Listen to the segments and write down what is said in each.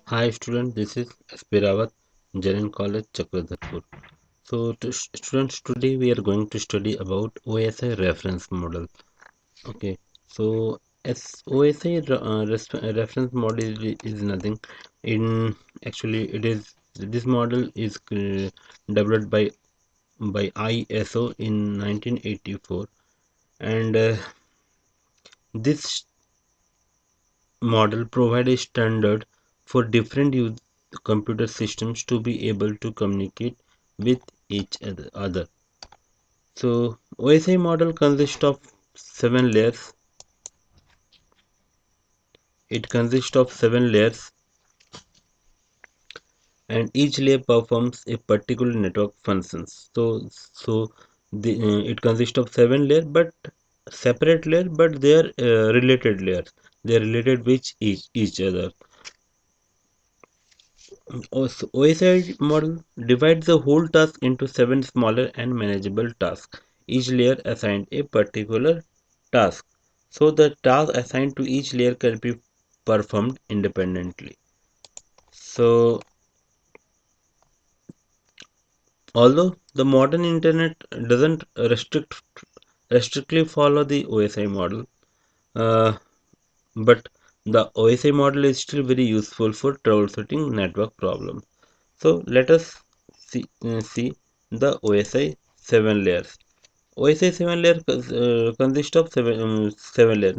Hi student, this is S.P.Rawat, Jain College, Chakradharpur. Students, today we are going to study about OSI reference model. Okay, so OSI reference model is nothing. In actually, it is this model is developed by ISO in 1984, and this model provide a standard for different computer systems to be able to communicate with each other. So OSI model consists of 7 layers. It consists of 7 layers, and each layer performs a particular network functions. It consists of 7 layers, but separate layer, but they are related layers. They are related with each other. OSI model divides the whole task into 7 smaller and manageable tasks. Each layer assigned a particular task. So the task assigned to each layer can be performed independently. So although the modern internet doesn't restrictly follow the OSI model, uh, but the OSI model is still very useful for troubleshooting network problems. So let us see the OSI 7 layers. OSI 7 layer consists of 7 layer.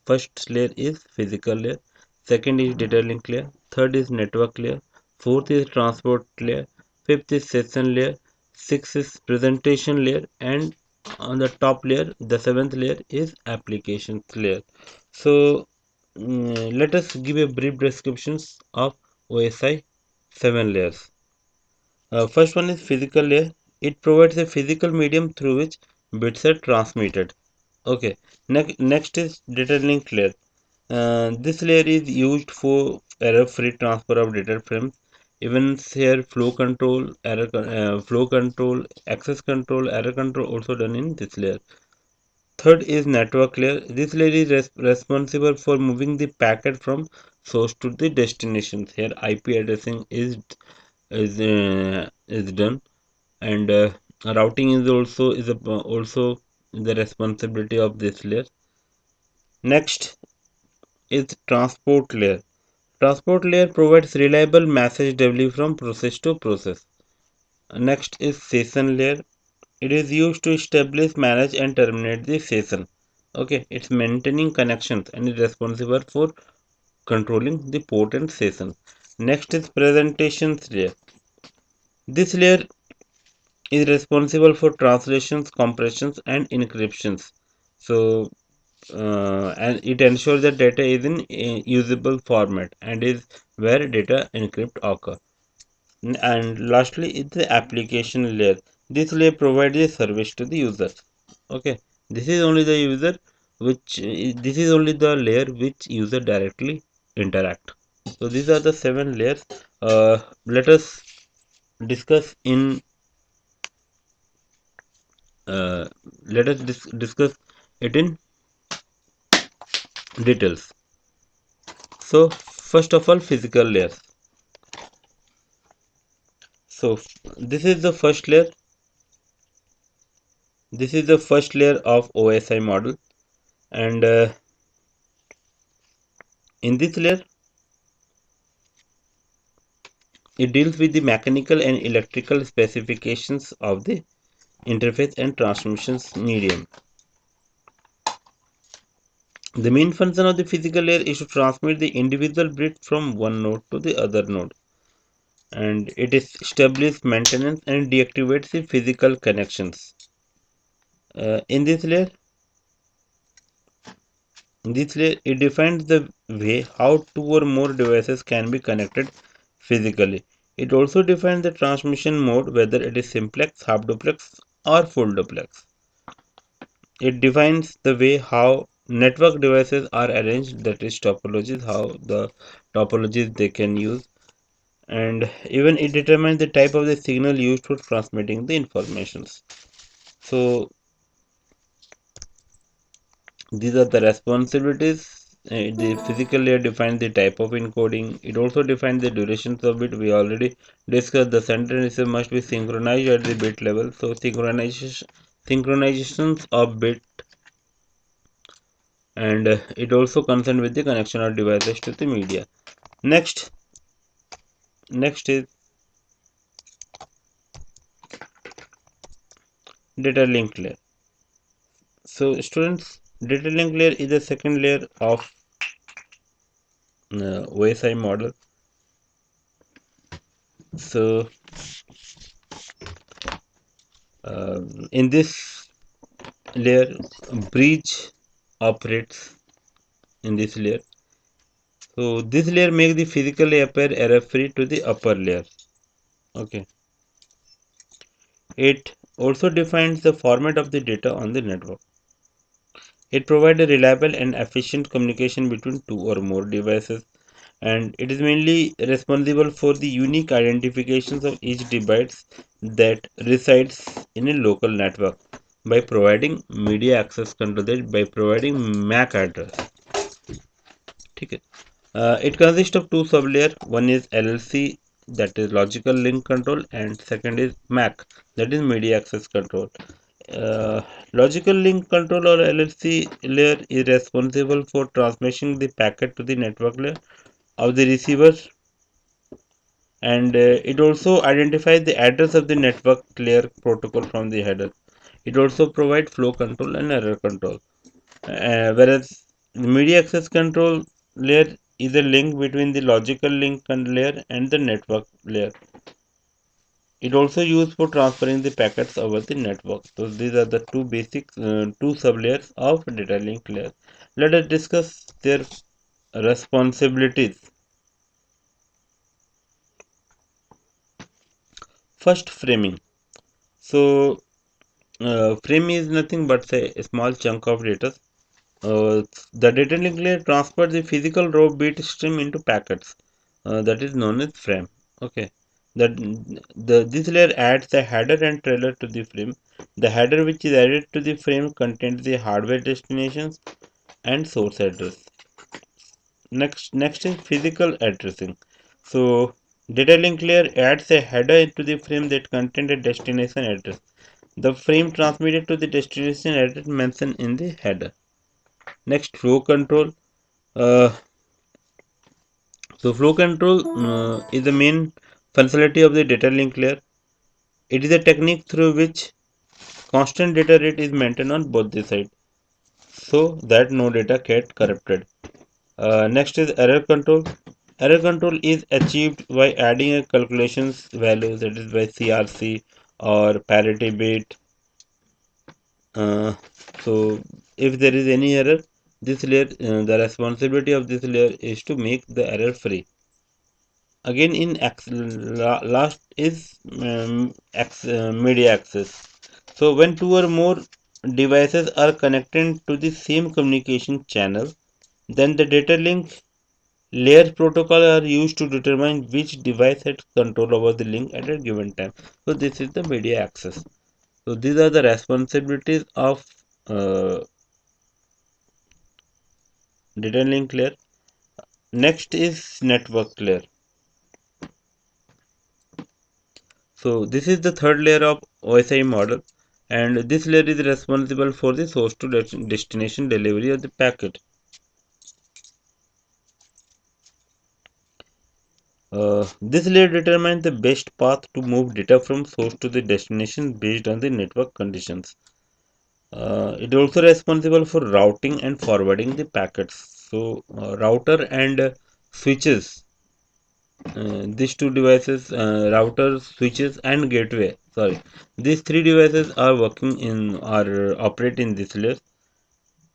First layer is physical layer, second is data link layer, third is network layer, fourth is transport layer, fifth is session layer, sixth is presentation layer, and on the top layer, the seventh layer is applications layer. So let us give a brief descriptions of OSI 7 layers. First one is physical layer. It provides a physical medium through which bits are transmitted. Okay. Next is data link layer. This layer is used for error-free transfer of data frames. Even here, flow control, access control, error control also done in this layer. Third is network layer. This layer is responsible for moving the packet from source to the destination. Here, IP addressing is done, and routing is also the responsibility of this layer. Next is transport layer. Transport layer provides reliable message delivery from process to process. Next is session layer. It is used to establish, manage, and terminate the session. Okay, it's maintaining connections and is responsible for controlling the port and session. Next is presentations layer. This layer is responsible for translations, compressions, and encryptions. So, and it ensures that data is in a usable format and is where data encrypt occur. And lastly, is the application layer. This layer provides a service to the user. Okay, this is only the user this is only the layer which user directly interact. So these are the 7 layers. Let us discuss in uh, discuss it in details. So first of all, physical layers. So this is the first layer. This is the first layer of OSI model, and in this layer, it deals with the mechanical and electrical specifications of the interface and transmissions medium. The main function of the physical layer is to transmit the individual bit from one node to the other node, and it establishes maintenance and deactivates the physical connections. In this layer, it defines the way how two or more devices can be connected physically. It also defines the transmission mode, whether it is simplex, half duplex, or full duplex. It defines the way how network devices are arranged, that is topologies, how the topologies they can use, and even it determines the type of the signal used for transmitting the informations. So these are the responsibilities The physical layer defines the type of encoding. It also defines the durations of bit. We already discussed the sentences must be synchronized at the bit level. So synchronizations of bit, and it also concerned with the connection of devices to the media. Next, next is data link layer. So students, data link layer is the second layer of OSI model. So uh, in this layer, bridge operates in this layer. So this layer makes the physical layer error free to the upper layer. Okay. It also defines the format of the data on the network. It provides a reliable and efficient communication between two or more devices, and it is mainly responsible for the unique identifications of each device that resides in a local network by providing media access control, that by providing MAC address. ठीक है. It consists of two sublayer. One is LLC, that is logical link control, and second is MAC, that is media access control. Uh, Logical link control or LLC layer is responsible for transmitting the packet to the network layer of the receiver, and it also identifies the address of the network layer protocol from the header. It also provides flow control and error control. Whereas the media access control layer is a link between the logical link layer and the network layer. It also used for transferring the packets over the network. So these are the two basic two sublayers of data link layer. Let us discuss their responsibilities. First, framing. So frame is nothing but say a small chunk of data. The data link layer transfers the physical raw bit stream into packets. That is known as frame. Okay. That this layer adds the header and trailer to the frame. The header which is added to the frame contains the hardware destinations and source address. Next is physical addressing. So data link layer adds a header into the frame that contains a destination address. The frame transmitted to the destination address mentioned in the header. Next, flow control. Uh, flow control is the main functionality of the data link layer. It is a technique through which constant data rate is maintained on both the sides so that no data get corrupted. Next is error control. Error control is achieved by adding a calculations value, that is by CRC or parity bit. Uh, so if there is any error, this layer, the responsibility of this layer is to make the error free. Again, in last is media access. So when two or more devices are connected to the same communication channel, then the data link layer protocol are used to determine which device has control over the link at a given time. So this is the media access. So these are the responsibilities of uh, data link layer. Next is network layer. So this is the third layer of OSI model, and this layer is responsible for the source to destination delivery of the packet. This layer determines the best path to move data from source to the destination based on the network conditions. It is also responsible for routing and forwarding the packets. So router and switches, these two devices, router, switches, and gateway. Sorry, these three devices are working in or operate in this layer.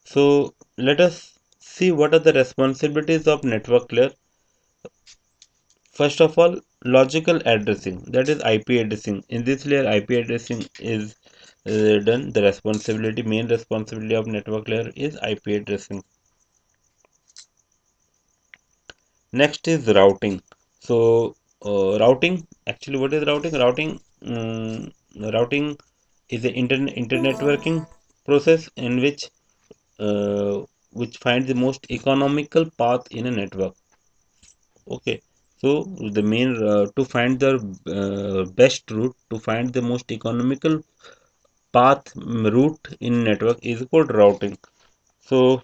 So let us see what are the responsibilities of network layer. First of all, logical addressing, that is IP addressing. In this layer, IP addressing is done. The responsibility, main responsibility of network layer is IP addressing. Next is routing. So routing, actually, what is routing? Routing is the internet networking process in which which find the most economical path in a network. Okay, so the main to find the best route, to find the most economical path route in network is called routing. So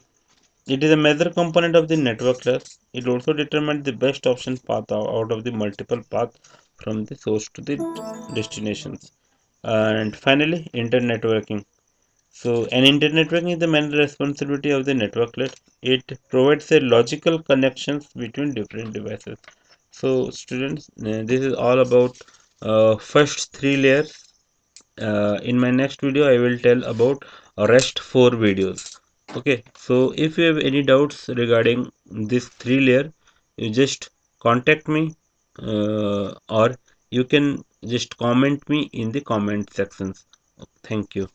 it is a major component of the network layer. It also determines the best option path out of the multiple path from the source to the destinations. And finally, internetworking. So an internetworking is the main responsibility of the network layer. It provides a logical connections between different devices. So students, this is all about first three layers. In my next video, I will tell about rest four videos. Okay, so if you have any doubts regarding this three layer, you just contact me or you can just comment me in the comment sections. Thank you.